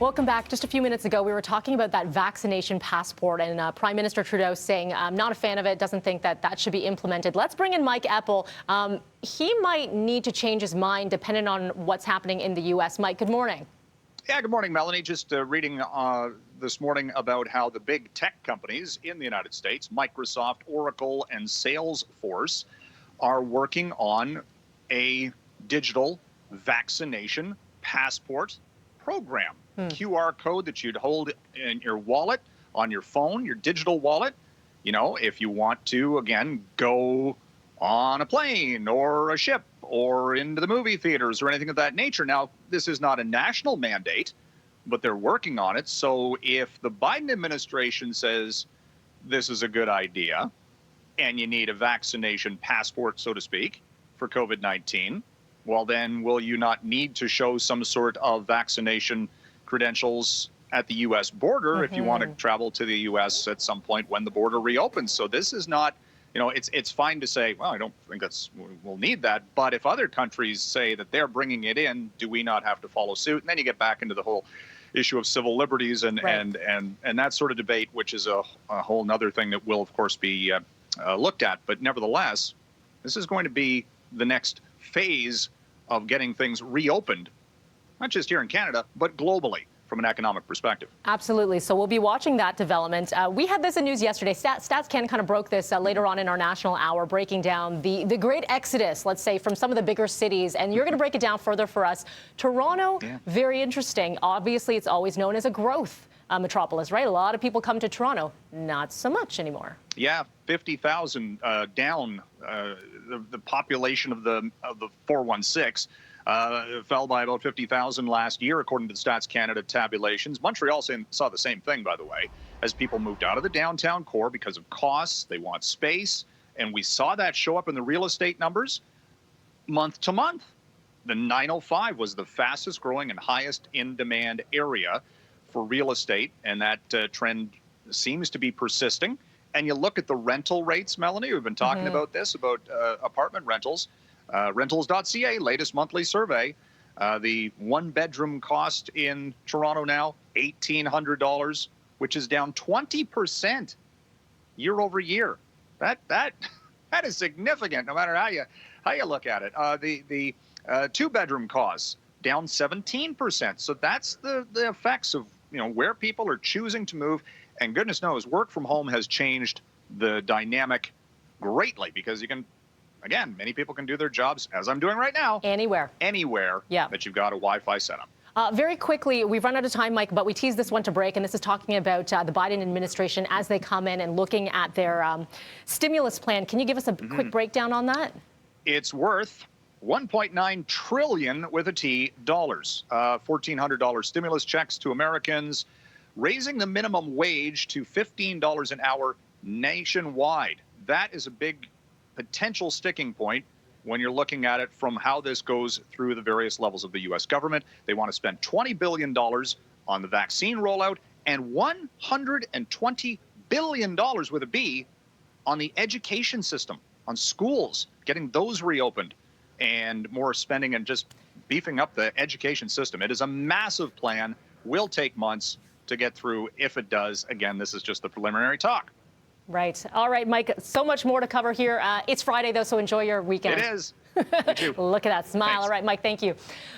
Welcome back. Just a few minutes ago, we were talking about that vaccination passport and Prime Minister Trudeau saying, I'm not a fan of it, doesn't think that that should be implemented. Let's bring in Mike Eppel. He might need to change his mind depending on what's happening in the U.S. Mike, good morning. Yeah, good morning, Melanie. Just reading this morning about how the big tech companies in the United States, Microsoft, Oracle, and Salesforce, are working on a digital vaccination passport program. QR code that you'd hold in your wallet, on your phone, your digital wallet. You know, if you want to, again, go on a plane or a ship or into the movie theaters or anything of that nature. Now, this is not a national mandate, but they're working on it. So if the Biden administration says this is a good idea and you need a vaccination passport, so to speak, for COVID-19, well, then will you not need to show some sort of vaccination credentials at the U.S. border if you want to travel to the U.S. at some point when the border reopens? So this is not, you know, it's fine to say, well, I don't think we'll need that. But if other countries say that they're bringing it in, do we not have to follow suit? And then you get back into the whole issue of civil liberties and that sort of debate, which is a whole nother thing that will, of course, be looked at. But nevertheless, this is going to be the next phase of getting things reopened, not just here in Canada, but globally from an economic perspective. Absolutely. So we'll be watching that development. We had this in news yesterday. Stats Canada kind of broke this later on in our national hour, breaking down the great exodus, let's say, from some of the bigger cities. And you're going to break it down further for us. Toronto, very interesting. Obviously, it's always known as a growth metropolis, right? A lot of people come to Toronto. Not so much anymore. Yeah, 50,000 down. The population of the 416 fell by about 50,000 last year, according to the Stats Canada tabulations. Montreal saw the same thing, by the way, as people moved out of the downtown core because of costs. They want space. And we saw that show up in the real estate numbers month to month. The 905 was the fastest growing and highest in demand area for real estate. And that trend seems to be persisting. And you look at the rental rates, Melanie, we've been talking about this, about apartment rentals. Rentals.ca, latest monthly survey. The one-bedroom cost in Toronto now, $1,800, which is down 20% year over year. That is significant, no matter how you look at it. The two-bedroom costs down 17%. So that's the effects of where people are choosing to move. And goodness knows, work from home has changed the dynamic greatly because you can. Again, many people can do their jobs, as I'm doing right now. Anywhere. Anywhere that you've got a Wi-Fi setup. Very quickly, we've run out of time, Mike, but we teased this one to break, and this is talking about the Biden administration as they come in and looking at their stimulus plan. Can you give us a quick breakdown on that? It's worth $1.9 trillion with a T dollars. $1,400 stimulus checks to Americans, raising the minimum wage to $15 an hour nationwide. That is a big potential sticking point when you're looking at it from how this goes through the various levels of the U.S. government. They want to spend $20 billion on the vaccine rollout and $120 billion with a B on the education system, on schools, getting those reopened, and more spending and just beefing up the education system. It is a massive plan, will take months to get through if it does. Again, this is just the preliminary talk. Right. All right, Mike, so much more to cover here. It's Friday, though, so enjoy your weekend. It is. You too. Look at that smile. Thanks. All right, Mike, thank you.